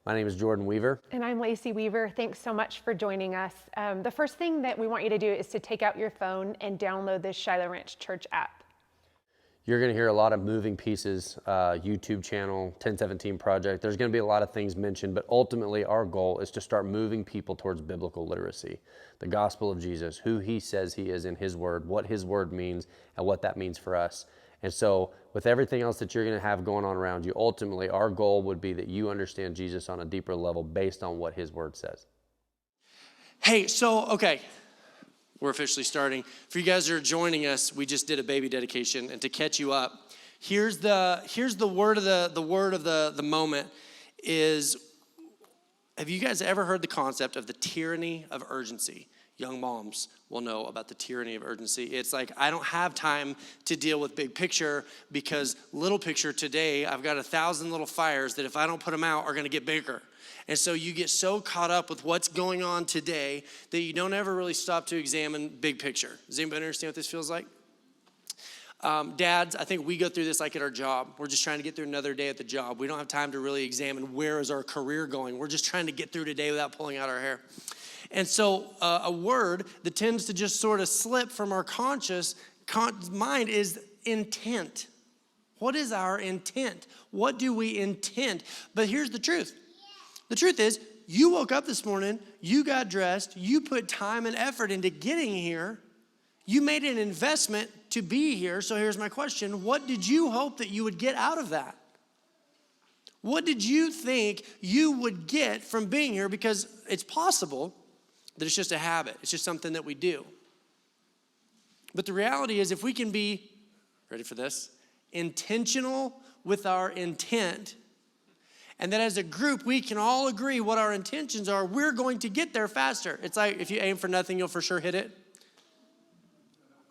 My name is Jordan Weaver. And I'm Lacey Weaver. Thanks so much for joining us. The first thing that we want you to do is to take out your phone and download this Shiloh Ranch Church app. You're going to hear a lot of moving pieces, YouTube channel, 1017 Project. There's going to be a lot of things mentioned, but ultimately our goal is to start moving people towards biblical literacy, the gospel of Jesus, who he says he is in his word, what his word means, and what that means for us. And so with everything else that you're going to have going on around you, ultimately our goal would be that you understand Jesus on a deeper level based on what his word says. Hey, okay. We're officially starting. For you guys that are joining us, we just did a baby dedication, and to catch you up, here's the word of the moment is, have you guys ever heard the concept of the tyranny of urgency? Young moms will know about the tyranny of urgency. It's like, I don't have time to deal with big picture because little picture today, I've got 1,000 little fires that if I don't put them out are gonna get bigger. And so you get so caught up with what's going on today that you don't ever really stop to examine big picture. Does anybody understand what this feels like? Dads, I think we go through this like at our job. We're just trying to get through another day at the job. We don't have time to really examine where is our career going. We're just trying to get through today without pulling out our hair. And so a word that tends to just sort of slip from our conscious mind is intent. What is our intent? What do we intend? But here's the truth. The truth is, you woke up this morning, you got dressed, you put time and effort into getting here, you made an investment to be here. So here's my question. What did you hope that you would get out of that? What did you think you would get from being here? Because it's possible that it's just a habit. It's just something that we do. But the reality is, if we can be, ready for this, intentional with our intent, and that as a group, we can all agree what our intentions are, we're going to get there faster. It's like, if you aim for nothing, you'll for sure hit it.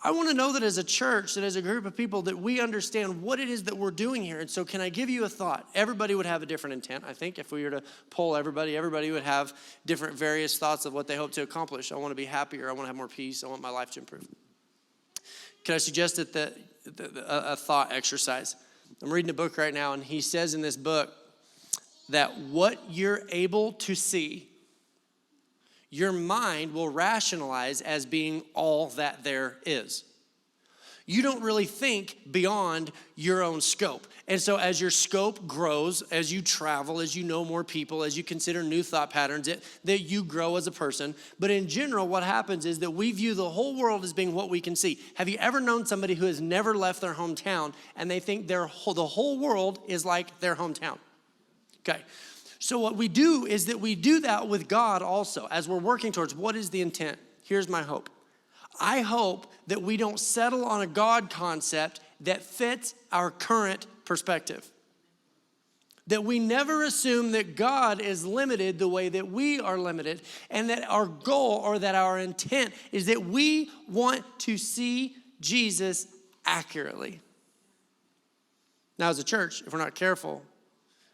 I want to know that as a church, that as a group of people, that we understand what it is that we're doing here. And so can I give you a thought? Everybody would have a different intent. I think if we were to poll everybody would have different various thoughts of what they hope to accomplish. I want to be happier. I want to have more peace. I want my life to improve. Can I suggest that a thought exercise? I'm reading a book right now, and he says in this book that what you're able to see, your mind will rationalize as being all that there is. You don't really think beyond your own scope. And so as your scope grows, as you travel, as you know more people, as you consider new thought patterns, that you grow as a person. But in general, what happens is that we view the whole world as being what we can see. Have you ever known somebody who has never left their hometown and they think the whole world is like their hometown? Okay, so what we do is that we do that with God also as we're working towards what is the intent. Here's my hope. I hope that we don't settle on a God concept that fits our current perspective. That we never assume that God is limited the way that we are limited, and that our goal or that our intent is that we want to see Jesus accurately. Now, as a church, if we're not careful,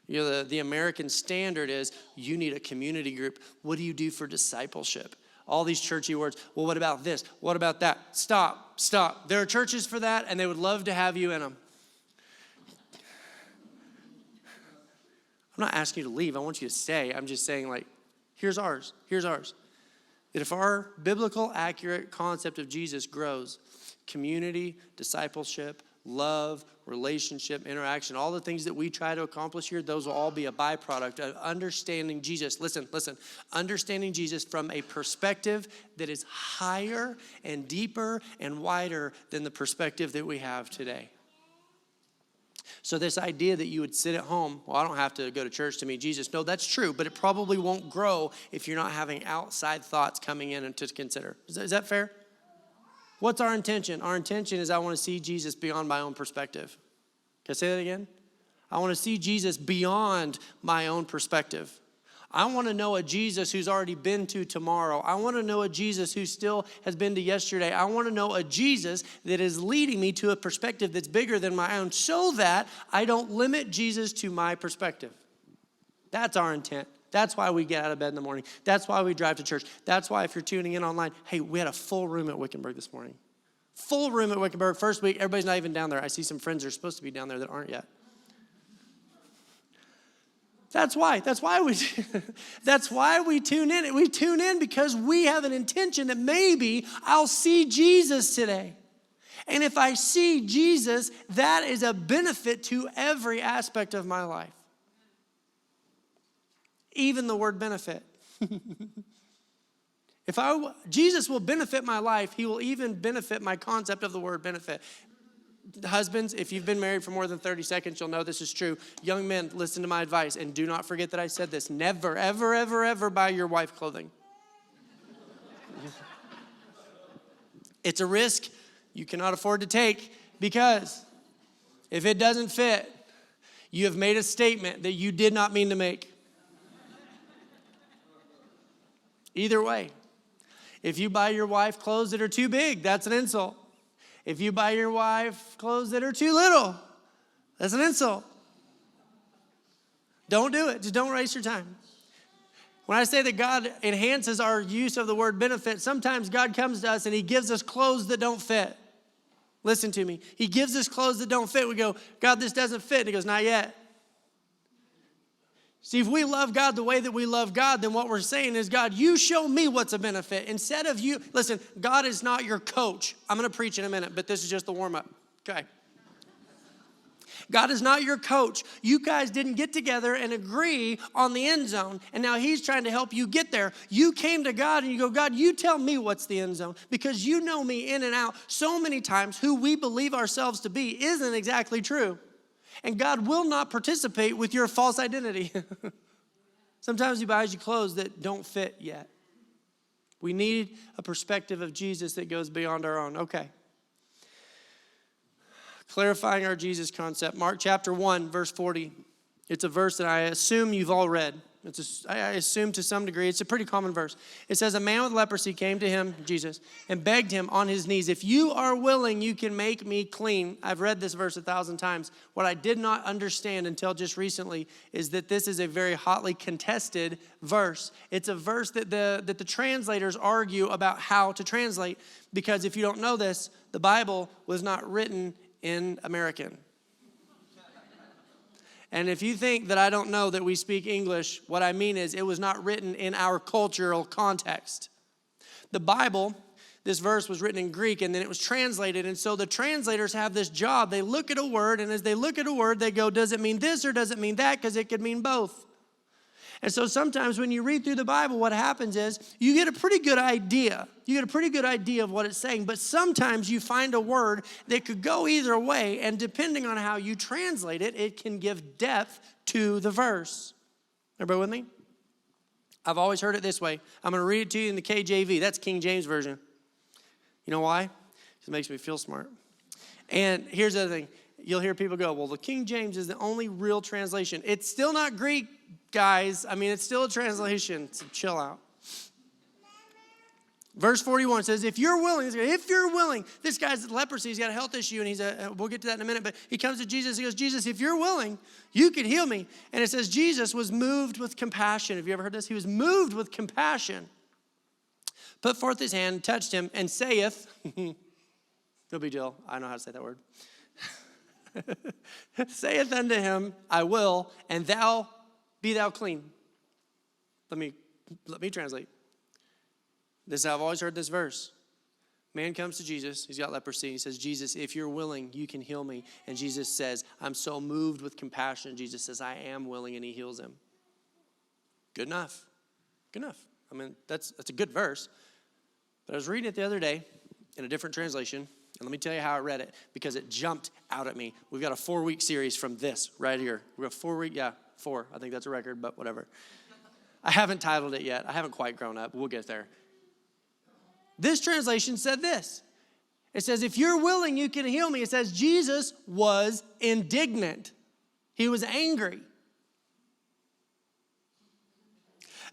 the American standard is you need a community group. What do you do for discipleship? All these churchy words. Well, what about this? What about that? Stop. There are churches for that, and they would love to have you in them. I'm not asking you to leave. I want you to stay. I'm just saying, here's ours. That if our biblical, accurate concept of Jesus grows, community, discipleship, love, relationship, interaction, all the things that we try to accomplish here, those will all be a byproduct of understanding Jesus. Listen, understanding Jesus from a perspective that is higher and deeper and wider than the perspective that we have today. So this idea that you would sit at home, well, I don't have to go to church to meet Jesus. No, that's true, but it probably won't grow if you're not having outside thoughts coming in and to consider. Is that fair? What's our intention? Our intention is I want to see Jesus beyond my own perspective. Can I say that again? I want to see Jesus beyond my own perspective. I want to know a Jesus who's already been to tomorrow. I want to know a Jesus who still has been to yesterday. I want to know a Jesus that is leading me to a perspective that's bigger than my own so that I don't limit Jesus to my perspective. That's our intent. That's why we get out of bed in the morning. That's why we drive to church. That's why if you're tuning in online, hey, we had a full room at Wickenburg this morning. Full room at Wickenburg. First week, everybody's not even down there. I see some friends that are supposed to be down there that aren't yet. That's why we tune in. We tune in because we have an intention that maybe I'll see Jesus today. And if I see Jesus, that is a benefit to every aspect of my life. Even the word benefit. Jesus will benefit my life, he will even benefit my concept of the word benefit. Husbands, if you've been married for more than 30 seconds, you'll know this is true. Young men, listen to my advice, and do not forget that I said this. Never, ever, ever, ever buy your wife clothing. It's a risk you cannot afford to take, because if it doesn't fit, you have made a statement that you did not mean to make. Either way, if you buy your wife clothes that are too big, that's an insult. If you buy your wife clothes that are too little, that's an insult. Don't do it. Just don't waste your time. When I say that God enhances our use of the word benefit, sometimes God comes to us and he gives us clothes that don't fit. Listen to me. He gives us clothes that don't fit. We go, God, this doesn't fit. And he goes, not yet. See, if we love God the way that we love God, then what we're saying is, God, you show me what's a benefit. Instead of you, listen, God is not your coach. I'm going to preach in a minute, but this is just the warm-up. Okay. God is not your coach. You guys didn't get together and agree on the end zone, and now he's trying to help you get there. You came to God and you go, God, you tell me what's the end zone, because you know me in and out. So many times who we believe ourselves to be isn't exactly true. And God will not participate with your false identity. Sometimes he buys you clothes that don't fit yet. We need a perspective of Jesus that goes beyond our own. Okay. Clarifying our Jesus concept. Mark chapter 1, verse 40. It's a verse that I assume you've all read. I assume to some degree. It's a pretty common verse. It says, a man with leprosy came to him, Jesus, and begged him on his knees, if you are willing, you can make me clean. I've read this verse 1,000 times. What I did not understand until just recently is that this is a very hotly contested verse. It's a verse that the translators argue about how to translate, because if you don't know this, the Bible was not written in American. And if you think that I don't know that we speak English, what I mean is it was not written in our cultural context. The Bible, this verse was written in Greek, and then it was translated. And so the translators have this job. They look at a word, and as they look at a word, they go, does it mean this or does it mean that? Because it could mean both. And so sometimes when you read through the Bible, what happens is you get a pretty good idea. You get a pretty good idea of what it's saying. But sometimes you find a word that could go either way. And depending on how you translate it, it can give depth to the verse. Everybody with me? I've always heard it this way. I'm going to read it to you in the KJV. That's King James Version. You know why? Because it makes me feel smart. And here's the other thing. You'll hear people go, well, the King James is the only real translation. It's still not Greek, guys. I mean, it's still a translation, so chill out. Verse 41 says, if you're willing, this guy's leprosy, he's got a health issue, and we'll get to that in a minute, but he comes to Jesus, he goes, Jesus, if you're willing, you can heal me. And it says, Jesus was moved with compassion. Have you ever heard this? He was moved with compassion. Put forth his hand, touched him, and saith, no big deal, I know how to say that word. Saith unto him, I will, and be thou clean. Let me translate. This is how I've always heard this verse. Man comes to Jesus. He's got leprosy. He says, Jesus, if you're willing, you can heal me. And Jesus says, I'm so moved with compassion. Jesus says, I am willing, and he heals him. Good enough. Good enough. I mean, that's a good verse. But I was reading it the other day in a different translation. And let me tell you how I read it, because it jumped out at me. We've got a 4-week series from this right here. We've got 4. I think that's a record, but whatever. I haven't titled it yet. I haven't quite grown up. We'll get there. This translation said this. It says, if you're willing, you can heal me. It says, Jesus was indignant. He was angry.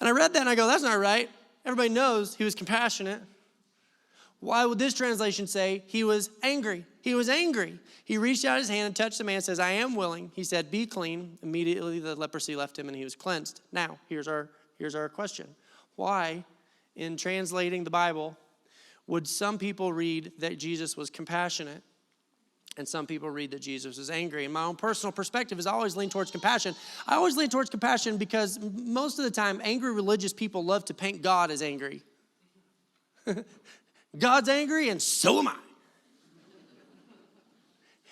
And I read that and I go, that's not right. Everybody knows he was compassionate. Why would this translation say he was angry? He was angry. He reached out his hand and touched the man and says, I am willing. He said, be clean. Immediately the leprosy left him and he was cleansed. Now, here's our question. Why, in translating the Bible, would some people read that Jesus was compassionate? And some people read that Jesus was angry. And my own personal perspective is I always lean towards compassion. I always lean towards compassion because most of the time, angry religious people love to paint God as angry. God's angry and so am I.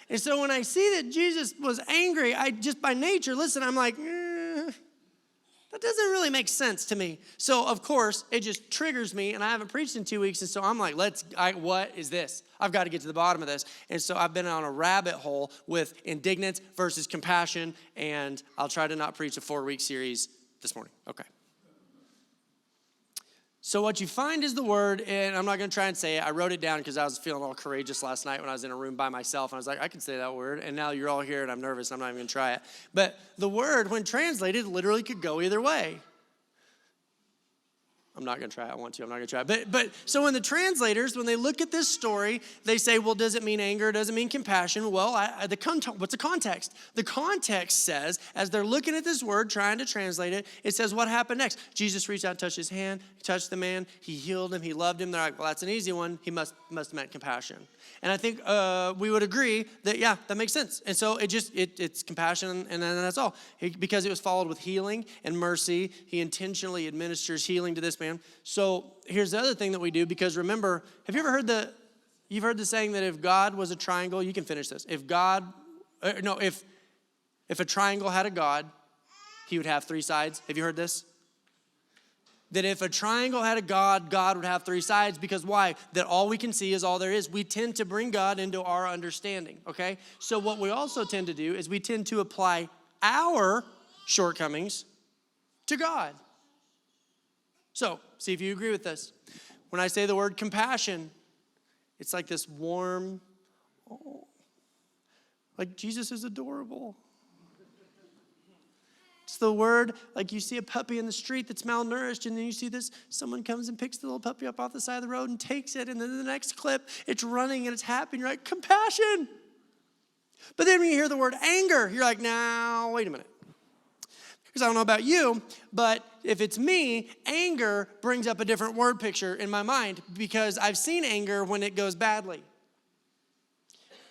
And so when I see that Jesus was angry, I just by nature, listen, I'm like, that doesn't really make sense to me. So, of course, it just triggers me, and I haven't preached in 2 weeks, and so I'm like, what is this? I've got to get to the bottom of this. And so I've been on a rabbit hole with indignance versus compassion, and I'll try to not preach a 4-week series this morning. Okay. So what you find is the word, and I'm not going to try and say it. I wrote it down because I was feeling all courageous last night when I was in a room by myself. And I was like, I can say that word. And now you're all here, and I'm nervous. I'm not even going to try it. But the word, when translated, literally could go either way. I'm not going to try it. I want to. I'm not going to try it. But so when the translators, when they look at this story, they say, well, does it mean anger? Does it mean compassion? Well, what's the context? The context says, as they're looking at this word, trying to translate it, it says, what happened next? Jesus reached out and touched his hand. He touched the man. He healed him. He loved him. They're like, well, that's an easy one. He must have meant compassion. And I think we would agree that, yeah, that makes sense. And so it's compassion, and then that's all. Because it was followed with healing and mercy. He intentionally administers healing to this man. So here's the other thing that we do, because remember, have you ever heard you've heard the saying that if God was a triangle, you can finish this. If a triangle had a God, he would have 3 sides. Have you heard this? That if a triangle had a God, God would have 3 sides. Because why? That all we can see is all there is. We tend to bring God into our understanding, okay? So what we also tend to do is we tend to apply our shortcomings to God. So, see if you agree with this. When I say the word compassion, it's like this warm, like Jesus is adorable. It's the word, like you see a puppy in the street that's malnourished, and then you see this, someone comes and picks the little puppy up off the side of the road and takes it, and then the next clip, it's running and it's happy, and you're like, compassion. But then when you hear the word anger, you're like, now, wait a minute. Because I don't know about you, but if it's me, anger brings up a different word picture in my mind, because I've seen anger when it goes badly.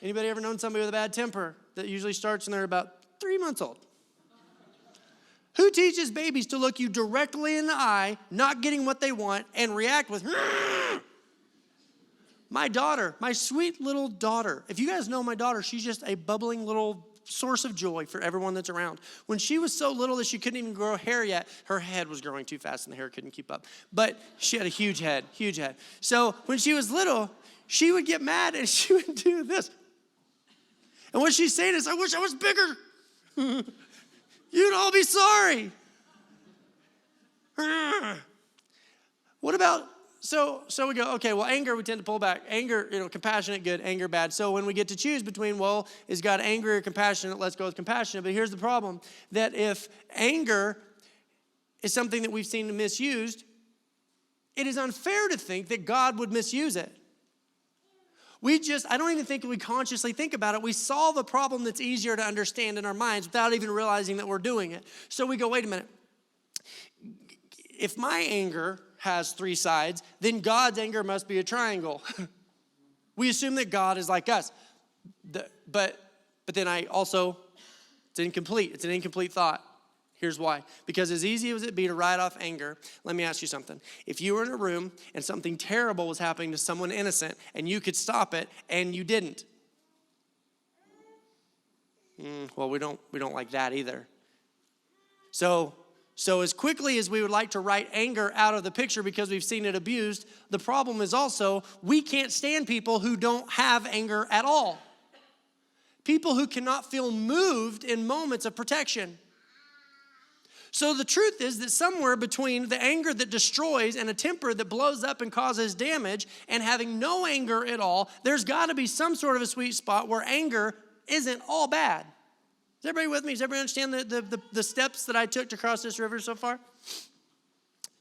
Anybody ever known somebody with a bad temper that usually starts when they're about 3 months old? Who teaches babies to look you directly in the eye, not getting what they want, and react with, my daughter, my sweet little daughter. If you guys know my daughter, she's just a bubbling little source of joy for everyone that's around. When she was so little that she couldn't even grow hair yet, her head was growing too fast and the hair couldn't keep up. But she had a huge head. So when she was little, she would get mad and she would do this. And what she's saying is, I wish I was bigger. You'd all be sorry. What about, so we go, okay, well, anger, we tend to pull back. Anger, compassionate, good, anger, bad. So when we get to choose between, well, is God angry or compassionate? Let's go with compassionate. But here's the problem, that if anger is something that we've seen misused, it is unfair to think that God would misuse it. I don't even think we consciously think about it. We solve a problem that's easier to understand in our minds without even realizing that we're doing it. So we go, wait a minute. If my anger has 3 sides, then God's anger must be a triangle. We assume that God is like us. But then it's incomplete. It's an incomplete thought. Here's why. Because as easy as it be to write off anger, let me ask you something. If you were in a room and something terrible was happening to someone innocent and you could stop it and you didn't, well, we don't like that either. So as quickly as we would like to write anger out of the picture because we've seen it abused, the problem is also we can't stand people who don't have anger at all. People who cannot feel moved in moments of protection. So the truth is that somewhere between the anger that destroys and a temper that blows up and causes damage and having no anger at all, there's got to be some sort of a sweet spot where anger isn't all bad. Is everybody with me? Does everybody understand the steps that I took to cross this river so far?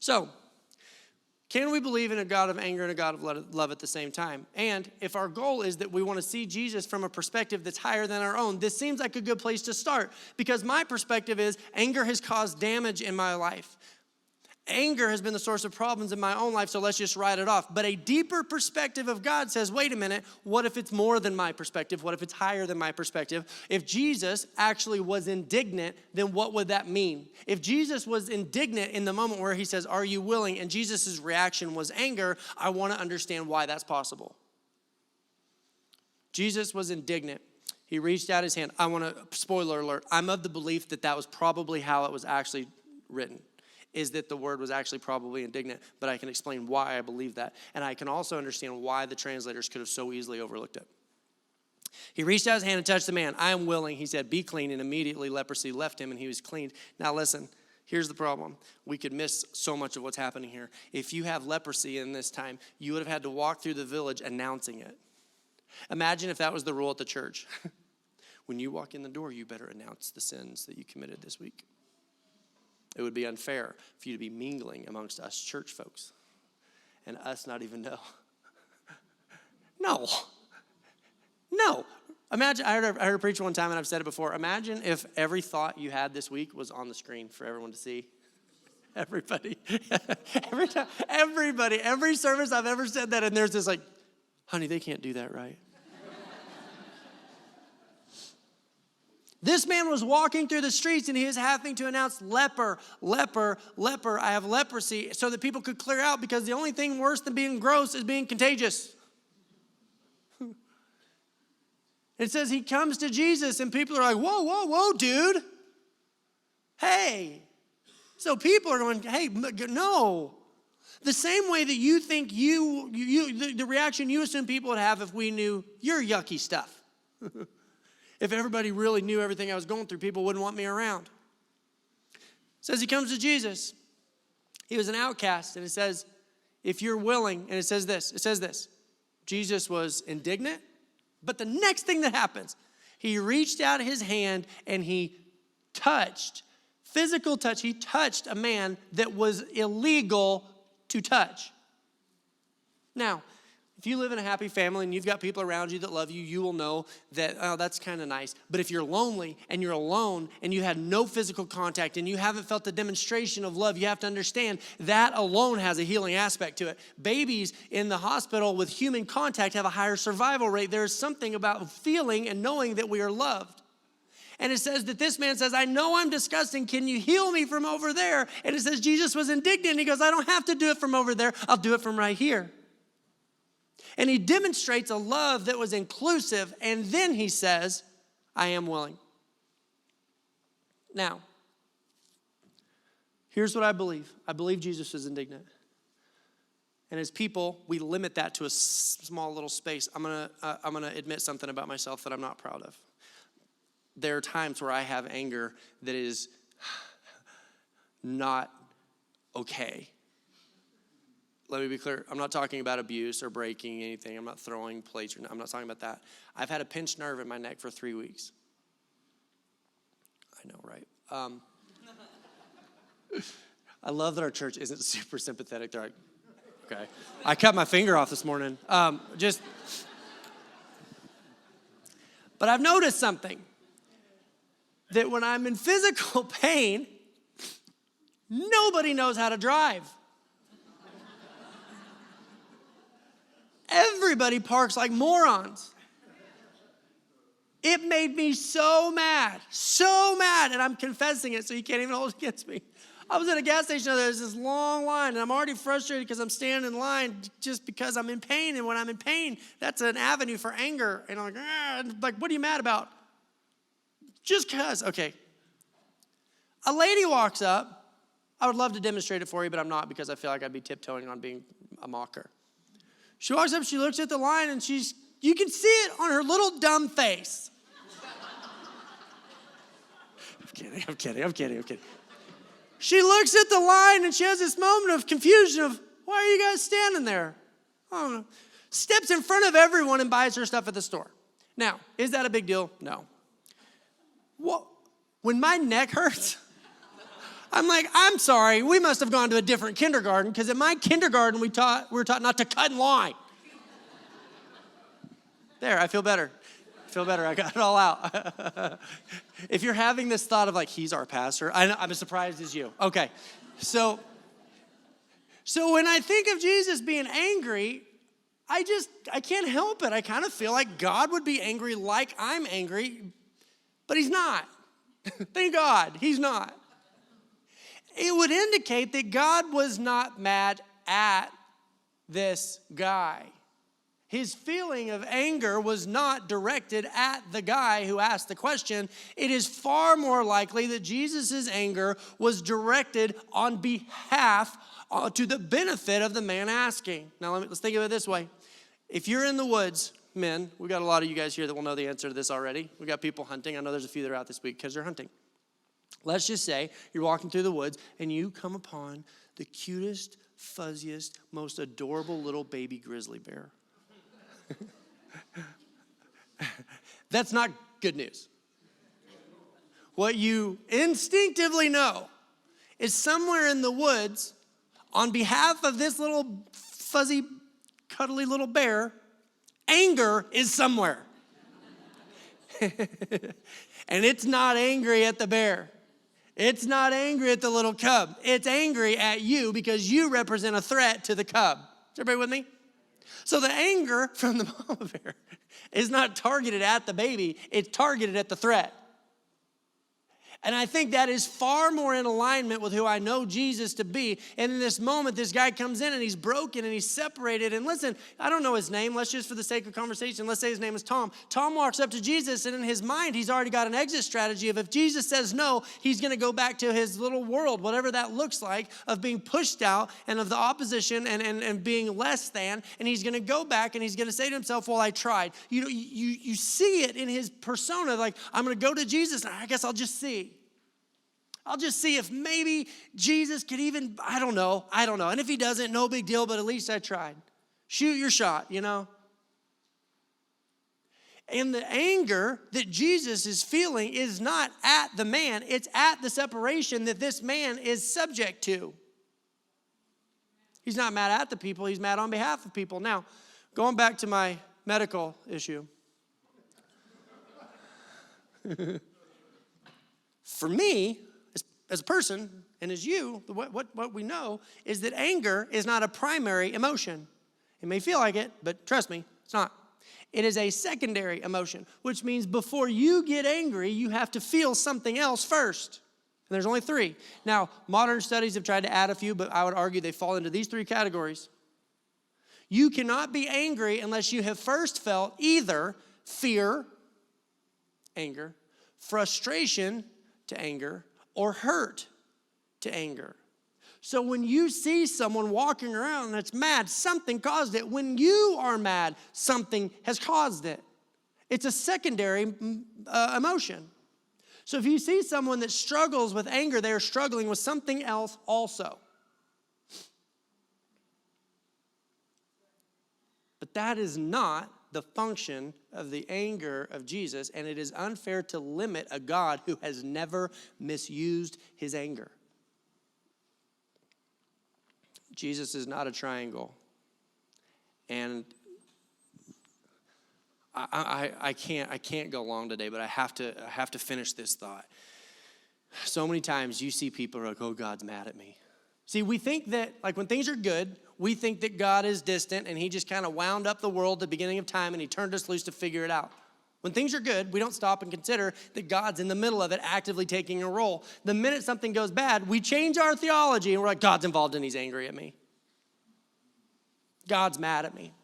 So, can we believe in a God of anger and a God of love at the same time? And if our goal is that we want to see Jesus from a perspective that's higher than our own, this seems like a good place to start. Because my perspective is anger has caused damage in my life. Anger has been the source of problems in my own life, so let's just write it off. But a deeper perspective of God says, wait a minute, what if it's more than my perspective? What if it's higher than my perspective? If Jesus actually was indignant, then what would that mean? If Jesus was indignant in the moment where he says, are you willing? And Jesus' reaction was anger, I want to understand why that's possible. Jesus was indignant. He reached out his hand. Spoiler alert, I'm of the belief that that was probably how it was actually written, is that the word was actually probably indignant, but I can explain why I believe that. And I can also understand why the translators could have so easily overlooked it. He reached out his hand and touched the man. I am willing, he said, be clean. And immediately leprosy left him and he was cleaned. Now listen, here's the problem. We could miss so much of what's happening here. If you have leprosy in this time, you would have had to walk through the village announcing it. Imagine if that was the rule at the church. When you walk in the door, you better announce the sins that you committed this week. It would be unfair for you to be mingling amongst us church folks and us not even know. No. Imagine, I heard a preacher one time, and I've said it before. Imagine if every thought you had this week was on the screen for everyone to see. Everybody. Every service I've ever said that, and there's this like, honey, they can't do that right. This man was walking through the streets and he was having to announce leper, leper, leper. I have leprosy, so that people could clear out, because the only thing worse than being gross is being contagious. It says he comes to Jesus and people are like, whoa, dude. Hey. So people are going, hey, no. The same way that you think the reaction you assume people would have if we knew your yucky stuff. If everybody really knew everything I was going through, people wouldn't want me around. It says he comes to Jesus. He was an outcast. And it says, if you're willing, and it says this. Jesus was indignant. But the next thing that happens, he reached out his hand and he touched, physical touch. He touched a man that was illegal to touch. Now, if you live in a happy family and you've got people around you that love you, you will know that, oh, that's kind of nice. But if you're lonely and you're alone and you had no physical contact and you haven't felt the demonstration of love, you have to understand that alone has a healing aspect to it. Babies in the hospital with human contact have a higher survival rate. There's something about feeling and knowing that we are loved. And it says that this man says, I know I'm disgusting. Can you heal me from over there? And it says Jesus was indignant. He goes, I don't have to do it from over there. I'll do it from right here. And he demonstrates a love that was inclusive. And then he says, I am willing. Now, here's what I believe. I believe Jesus was indignant. And as people, we limit that to a small little space. I'm gonna admit something about myself that I'm not proud of. There are times where I have anger that is not okay. Let me be clear. I'm not talking about abuse or breaking anything. I'm not throwing plates. I'm not talking about that. I've had a pinched nerve in my neck for 3 weeks. I know, right? I love that our church isn't super sympathetic. They're like, okay. I cut my finger off this morning. But I've noticed something. That when I'm in physical pain, nobody knows how to drive. Everybody parks like morons. It made me so mad, and I'm confessing it, so you can't even hold it against me. I was at a gas station, there's this long line, and I'm already frustrated because I'm standing in line just because I'm in pain, and when I'm in pain, that's an avenue for anger. And I'm like, what are you mad about? Just because, okay. A lady walks up. I would love to demonstrate it for you, but I'm not, because I feel like I'd be tiptoeing on being a mocker. She walks up, she looks at the line, and you can see it on her little dumb face. I'm kidding. She looks at the line, and she has this moment of confusion of, why are you guys standing there? I don't know. Steps in front of everyone and buys her stuff at the store. Now, is that a big deal? No. Well, when my neck hurts, I'm like, I'm sorry, we must have gone to a different kindergarten, because at my kindergarten we were taught not to cut in line. There, I feel better. I got it all out. If you're having this thought of like, he's our pastor, I'm as surprised as you. Okay, so So when I think of Jesus being angry, I can't help it. I kind of feel like God would be angry like I'm angry, but he's not. Thank God, he's not. It would indicate that God was not mad at this guy. His feeling of anger was not directed at the guy who asked the question. It is far more likely that Jesus' anger was directed on behalf to the benefit of the man asking. Now, let's think of it this way. If you're in the woods, men, we got a lot of you guys here that will know the answer to this already. We got people hunting. I know there's a few that are out this week because they're hunting. Let's just say you're walking through the woods and you come upon the cutest, fuzziest, most adorable little baby grizzly bear. That's not good news. What you instinctively know is somewhere in the woods, on behalf of this little fuzzy, cuddly little bear, anger is somewhere. And it's not angry at the bear. It's not angry at the little cub. It's angry at you because you represent a threat to the cub. Is everybody with me? So the anger from the mama bear is not targeted at the baby. It's targeted at the threat. And I think that is far more in alignment with who I know Jesus to be. And in this moment, this guy comes in and he's broken and he's separated. And listen, I don't know his name. Let's just, for the sake of conversation, let's say his name is Tom. Tom walks up to Jesus, and in his mind, he's already got an exit strategy of if Jesus says no, he's going to go back to his little world, whatever that looks like, of being pushed out and of the opposition and being less than. And he's going to go back and he's going to say to himself, well, I tried. You see it in his persona, like, I'm going to go to Jesus, and I guess I'll just see. I'll just see if maybe Jesus could even, I don't know. And if he doesn't, no big deal, but at least I tried. Shoot your shot, And the anger that Jesus is feeling is not at the man, it's at the separation that this man is subject to. He's not mad at the people, he's mad on behalf of people. Now, going back to my medical issue. For me, as a person, and as you, what we know is that anger is not a primary emotion. It may feel like it, but trust me, it's not. It is a secondary emotion, which means before you get angry, you have to feel something else first. And there's only 3. Now, modern studies have tried to add a few, but I would argue they fall into these 3 categories. You cannot be angry unless you have first felt either fear, anger, frustration to anger, or hurt to anger. So when you see someone walking around that's mad, something caused it. When you are mad, something has caused it. It's a secondary emotion. So if you see someone that struggles with anger, they are struggling with something else also. But that is not the function of the anger of Jesus, and it is unfair to limit a God who has never misused his anger. Jesus is not a triangle. And I can't go long today, but I have to finish this thought. So many times you see people are like, oh, God's mad at me. See, we think that, like, when things are good, we think that God is distant and he just kind of wound up the world at the beginning of time and he turned us loose to figure it out. When things are good, we don't stop and consider that God's in the middle of it, actively taking a role. The minute something goes bad, we change our theology and we're like, God's involved and he's angry at me. God's mad at me.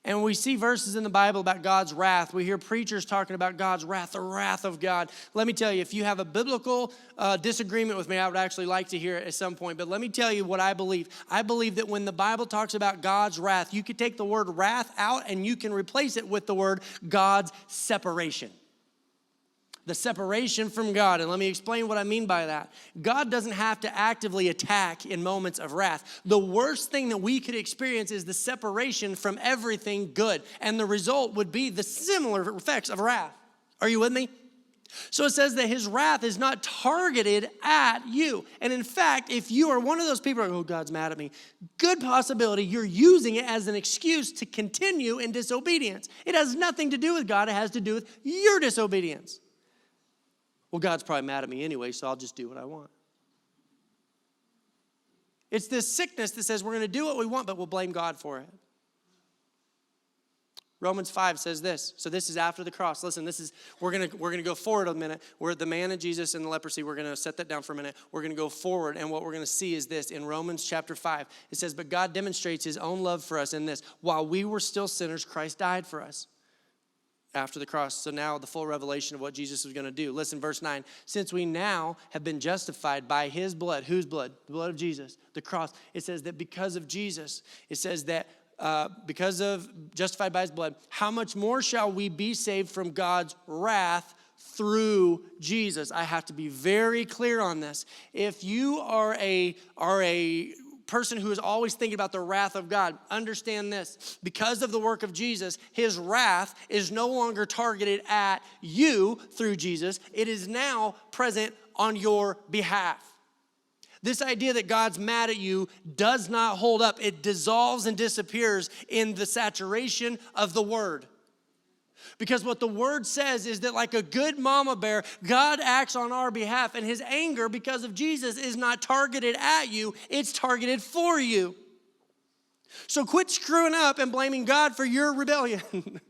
And we see verses in the Bible about God's wrath. We hear preachers talking about God's wrath, the wrath of God. Let me tell you, if you have a biblical disagreement with me, I would actually like to hear it at some point. But let me tell you what I believe. I believe that when the Bible talks about God's wrath, you could take the word wrath out and you can replace it with the word God's separation. The separation from God. And let me explain what I mean by that. God doesn't have to actively attack in moments of wrath. The worst thing that we could experience is the separation from everything good. And the result would be the similar effects of wrath. Are you with me? So it says that his wrath is not targeted at you. And in fact, if you are one of those people, oh, God's mad at me, good possibility you're using it as an excuse to continue in disobedience. It has nothing to do with God. It has to do with your disobedience. Well, God's probably mad at me anyway, so I'll just do what I want. It's this sickness that says we're going to do what we want, but we'll blame God for it. Romans 5 says this. So this is after the cross. Listen, we're gonna go forward a minute. We're the man of Jesus and the leprosy. We're gonna set that down for a minute. We're gonna go forward, and what we're gonna see is this. In Romans chapter 5, it says, but God demonstrates his own love for us in this. While we were still sinners, Christ died for us. After the cross. So now the full revelation of what Jesus was going to do. Listen, verse 9. Since we now have been justified by his blood. Whose blood? The blood of Jesus. The cross. It says that because of Jesus, it says that because of justified by his blood, how much more shall we be saved from God's wrath through Jesus? I have to be very clear on this. If you are a person who is always thinking about the wrath of God, understand this. Because of the work of Jesus, his wrath is no longer targeted at you through Jesus. It is now present on your behalf. This idea that God's mad at you does not hold up. It dissolves and disappears in the saturation of the word. Because what the word says is that like a good mama bear, God acts on our behalf, and his anger because of Jesus is not targeted at you, it's targeted for you. So quit screwing up and blaming God for your rebellion.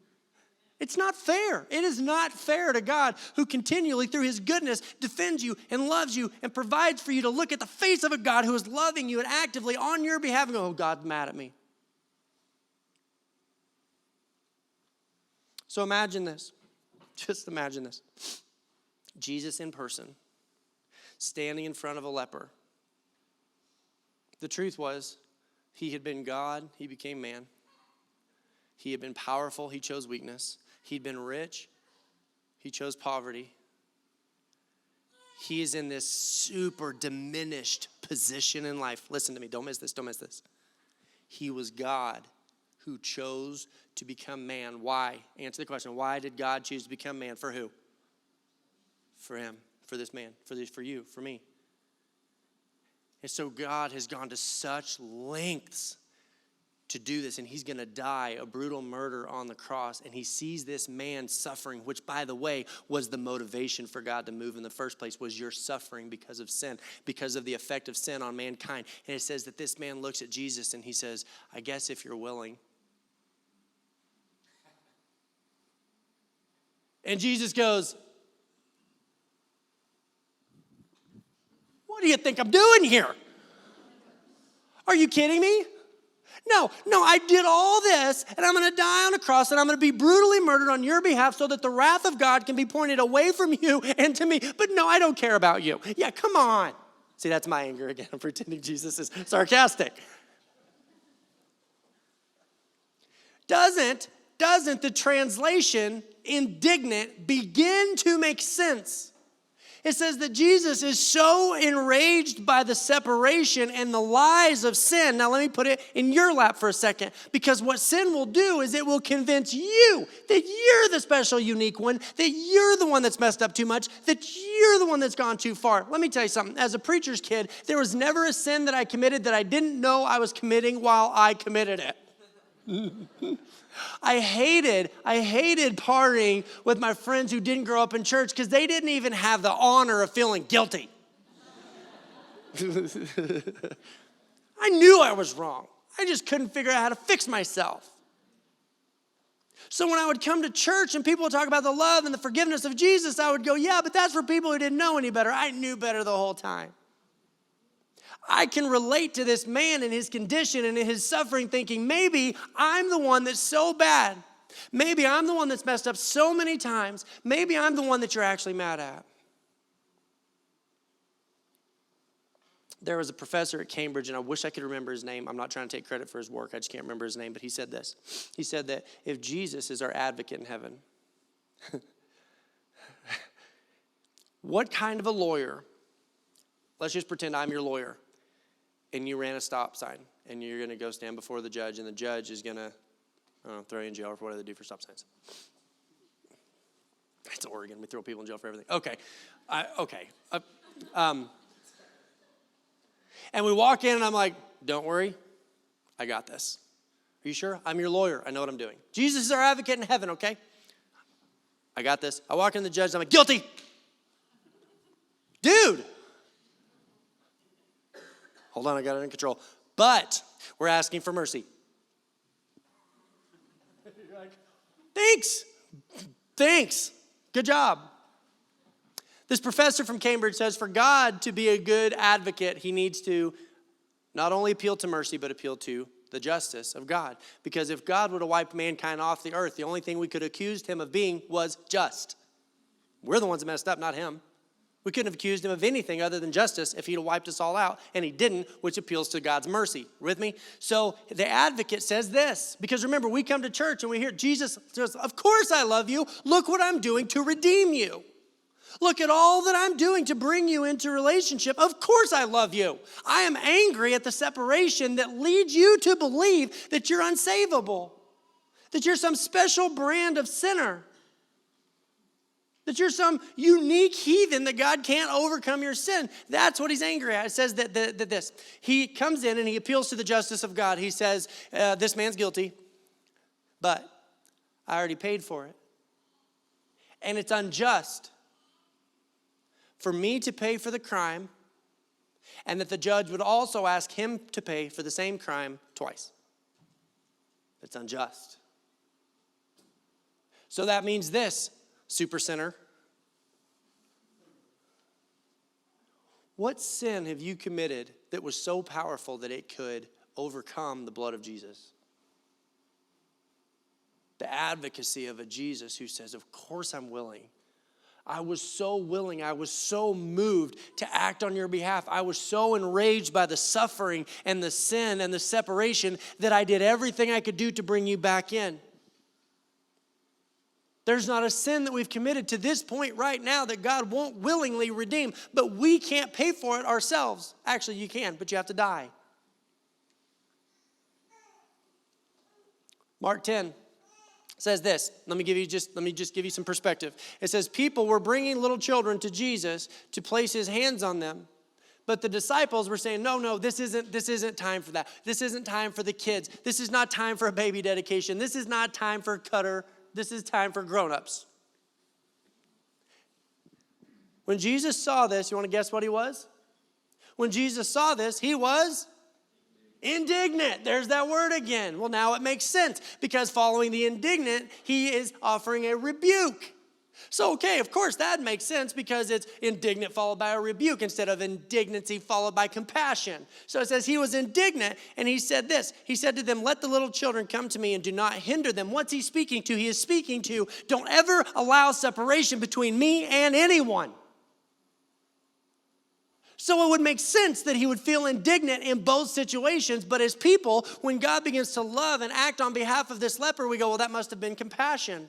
It's not fair. It is not fair to God, who continually through his goodness defends you and loves you and provides for you to look at the face of a God who is loving you and actively on your behalf and go, oh, God's mad at me. So imagine this. Just imagine this. Jesus in person, standing in front of a leper. The truth was, he had been God, he became man. He had been powerful, he chose weakness. He'd been rich, he chose poverty. He is in this super diminished position in life. Listen to me, don't miss this, don't miss this. He was God who chose to become man. Why? Answer the question. Why did God choose to become man? For who? For him, for this man, for you, for me. And so God has gone to such lengths to do this, and he's going to die a brutal murder on the cross, and he sees this man suffering, which, by the way, was the motivation for God to move in the first place, was your suffering because of sin, because of the effect of sin on mankind. And it says that this man looks at Jesus, and he says, I guess if you're willing. And Jesus goes, what do you think I'm doing here? Are you kidding me? No, I did all this, and I'm going to die on a cross, and I'm going to be brutally murdered on your behalf so that the wrath of God can be pointed away from you and to me. But no, I don't care about you. Yeah, come on. See, that's my anger again. I'm pretending Jesus is sarcastic. Doesn't the translation indignant begin to make sense? It says that Jesus is so enraged by the separation and the lies of sin. Now let me put it in your lap for a second, because what sin will do is it will convince you that you're the special, unique one, that you're the one that's messed up too much, that you're the one that's gone too far. Let me tell you something. As a preacher's kid, there was never a sin that I committed that I didn't know I was committing while I committed it. I hated partying with my friends who didn't grow up in church because they didn't even have the honor of feeling guilty. I knew I was wrong. I just couldn't figure out how to fix myself. So when I would come to church and people would talk about the love and the forgiveness of Jesus, I would go, yeah, but that's for people who didn't know any better. I knew better the whole time. I can relate to this man and his condition and his suffering, thinking maybe I'm the one that's so bad. Maybe I'm the one that's messed up so many times. Maybe I'm the one that you're actually mad at. There was a professor at Cambridge, and I wish I could remember his name. I'm not trying to take credit for his work. I just can't remember his name, but he said this. He said that if Jesus is our advocate in heaven, what kind of a lawyer, let's just pretend I'm your lawyer, and you ran a stop sign, and you're going to go stand before the judge, and the judge is going to throw you in jail for what do they do for stop signs. It's Oregon. We throw people in jail for everything. Okay. And we walk in, and I'm like, don't worry. I got this. Are you sure? I'm your lawyer. I know what I'm doing. Jesus is our advocate in heaven, okay? I got this. I walk in the judge, and I'm like, guilty. Dude. Hold on, I got it in control. But we're asking for mercy. You're like, thanks, good job. This professor from Cambridge says for God to be a good advocate, he needs to not only appeal to mercy, but appeal to the justice of God. Because if God would have wiped mankind off the earth, the only thing we could have accused him of being was just. We're the ones that messed up, not him. We couldn't have accused him of anything other than justice if he'd have wiped us all out, and he didn't, which appeals to God's mercy. With me? So the advocate says this, because remember, we come to church and we hear Jesus says, of course I love you. Look what I'm doing to redeem you. Look at all that I'm doing to bring you into relationship. Of course I love you. I am angry at the separation that leads you to believe that you're unsavable, that you're some special brand of sinner, that you're some unique heathen that God can't overcome your sin. That's what he's angry at. It says that this. He comes in and he appeals to the justice of God. He says, this man's guilty, but I already paid for it. And it's unjust for me to pay for the crime, and that the judge would also ask him to pay for the same crime twice. It's unjust. So that means this, super sinner. What sin have you committed that was so powerful that it could overcome the blood of Jesus? The advocacy of a Jesus who says, of course I'm willing. I was so willing, I was so moved to act on your behalf. I was so enraged by the suffering and the sin and the separation that I did everything I could do to bring you back in. There's not a sin that we've committed to this point right now that God won't willingly redeem, but we can't pay for it ourselves. Actually, you can, but you have to die. Mark 10. Says this. Let me just give you some perspective. It says people were bringing little children to Jesus to place his hands on them. But the disciples were saying, no, this isn't time for that. This isn't time for the kids. This is not time for a baby dedication. This is not time for Cutter. This is time for grown-ups. When Jesus saw this, you want to guess what he was? When Jesus saw this, he was indignant. There's that word again. Well, now it makes sense because following the indignant, he is offering a rebuke. So, okay, of course, that makes sense because it's indignant followed by a rebuke instead of indignancy followed by compassion. So it says he was indignant and he said this. He said to them, let the little children come to me and do not hinder them. What's he speaking to? He is speaking to, don't ever allow separation between me and anyone. So it would make sense that he would feel indignant in both situations, but as people, when God begins to love and act on behalf of this leper, we go, well, that must have been compassion.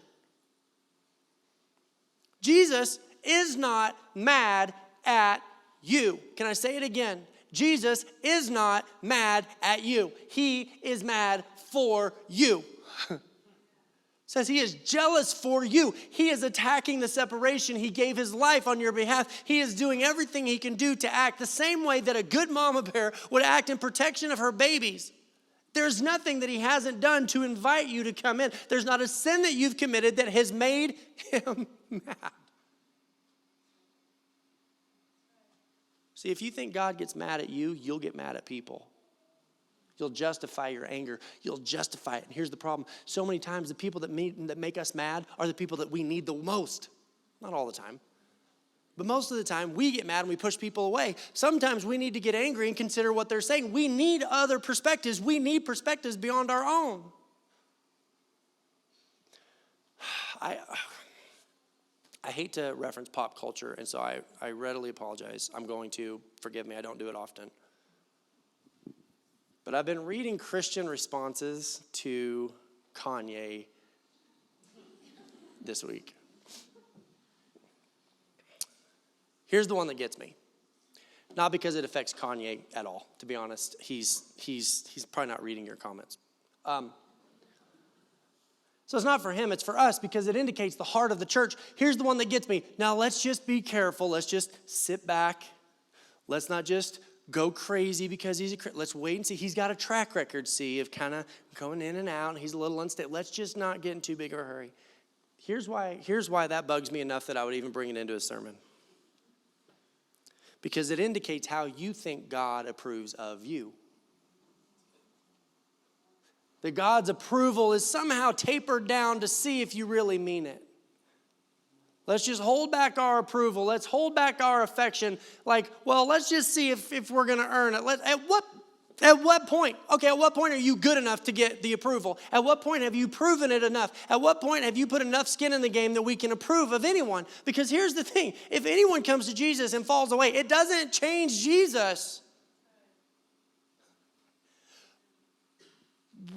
Jesus is not mad at you. Can I say it again? Jesus is not mad at you. He is mad for you. Says he is jealous for you. He is attacking the separation. He gave his life on your behalf. He is doing everything he can do to act the same way that a good mama bear would act in protection of her babies. There's nothing that he hasn't done to invite you to come in. There's not a sin that you've committed that has made him mad. See, if you think God gets mad at you, you'll get mad at people. You'll justify your anger. You'll justify it. And here's the problem. So many times the people that make us mad are the people that we need the most. Not all the time. But most of the time, we get mad and we push people away. Sometimes we need to get angry and consider what they're saying. We need other perspectives. We need perspectives beyond our own. I hate to reference pop culture, and so I readily apologize. I'm going to. Forgive me, I don't do it often. But I've been reading Christian responses to Kanye this week. Here's the one that gets me. Not because it affects Kanye at all, to be honest. He's probably not reading your comments. So it's not for him, it's for us because it indicates the heart of the church. Here's the one that gets me. Now let's just be careful. Let's just sit back. Let's not just go crazy because let's wait and see. He's got a track record, see, of kind of going in and out, and he's a little unstable. Let's just not get in too big of a hurry. Here's why that bugs me enough that I would even bring it into a sermon. because it indicates how you think God approves of you. That God's approval is somehow tapered down to see if you really mean it. Let's just hold back our approval. Let's hold back our affection. Like, well, let's just see if we're going to earn it. At what point? Okay, at what point are you good enough to get the approval? At what point have you proven it enough? At what point have you put enough skin in the game that we can approve of anyone? Because here's the thing. If anyone comes to Jesus and falls away, it doesn't change Jesus.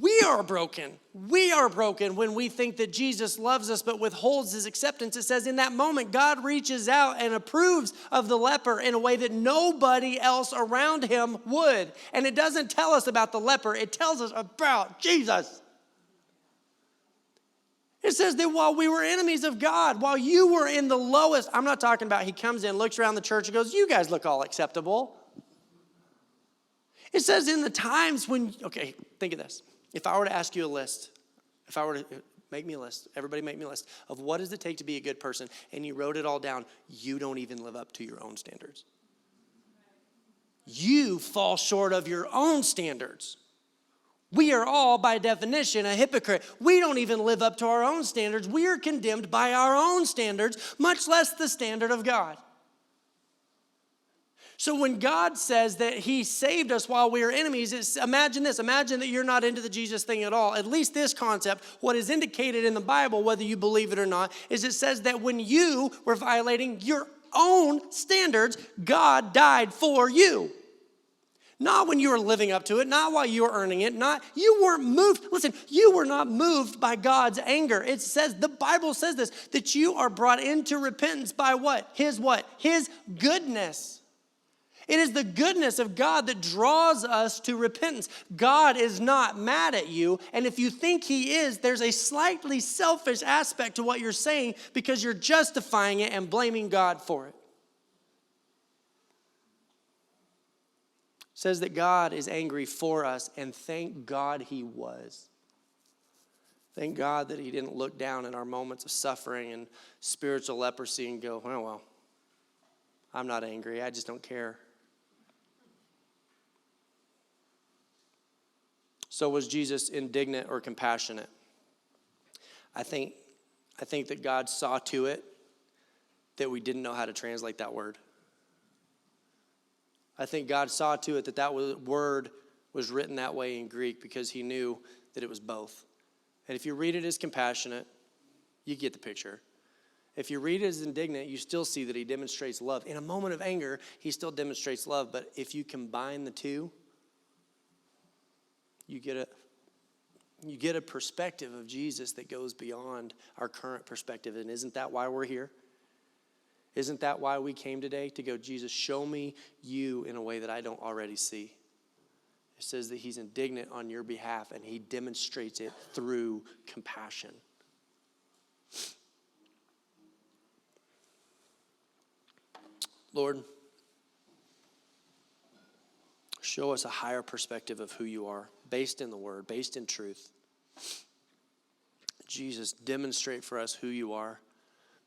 We are broken. We are broken when we think that Jesus loves us but withholds his acceptance. It says in that moment, God reaches out and approves of the leper in a way that nobody else around him would. And it doesn't tell us about the leper. It tells us about Jesus. It says that while we were enemies of God, while you were in the lowest, I'm not talking about he comes in, looks around the church and goes, you guys look all acceptable. It says in the times when, okay, think of this. If I were to ask you a list, if I were to make me a list, everybody make me a list of what does it take to be a good person, and you wrote it all down, you don't even live up to your own standards. You fall short of your own standards. We are all, by definition, a hypocrite. We don't even live up to our own standards. We are condemned by our own standards, much less the standard of God. So when God says that he saved us while we were enemies, imagine this. Imagine that you're not into the Jesus thing at all. At least this concept, what is indicated in the Bible, whether you believe it or not, is it says that when you were violating your own standards, God died for you. Not when you were living up to it, not while you were earning it, you weren't moved. Listen, you were not moved by God's anger. It says, the Bible says this, that you are brought into repentance by what? His goodness. It is the goodness of God that draws us to repentance. God is not mad at you, and if you think he is, there's a slightly selfish aspect to what you're saying because you're justifying it and blaming God for it. It says that God is angry for us, and thank God he was. Thank God that he didn't look down at our moments of suffering and spiritual leprosy and go, oh, well, I'm not angry, I just don't care. So was Jesus indignant or compassionate? I think that God saw to it that we didn't know how to translate that word. I think God saw to it that word was written that way in Greek because he knew that it was both. And if you read it as compassionate, you get the picture. If you read it as indignant, you still see that he demonstrates love. In a moment of anger, he still demonstrates love. But if you combine the two, you get a perspective of Jesus that goes beyond our current perspective. And isn't that why we're here? Isn't that why we came today? To go, Jesus, show me you in a way that I don't already see. It says that he's indignant on your behalf, and he demonstrates it through compassion. Lord, show us a higher perspective of who you are, based in the word, based in truth. Jesus, demonstrate for us who you are.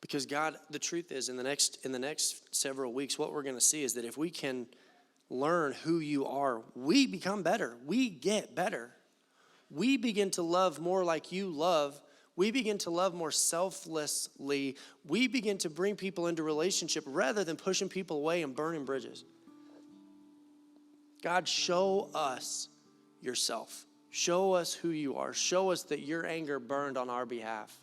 Because God, the truth is, in the next several weeks, what we're going to see is that if we can learn who you are, we become better. We get better. We begin to love more like you love. We begin to love more selflessly. We begin to bring people into relationship rather than pushing people away and burning bridges. God, show us yourself. Show us who you are. Show us that your anger burned on our behalf.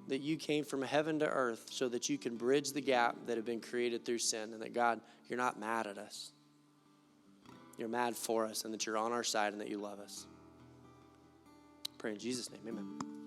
That you came from heaven to earth so that you can bridge the gap that had been created through sin. And that, God, you're not mad at us. You're mad for us, and that you're on our side and that you love us. I pray in Jesus' name, amen.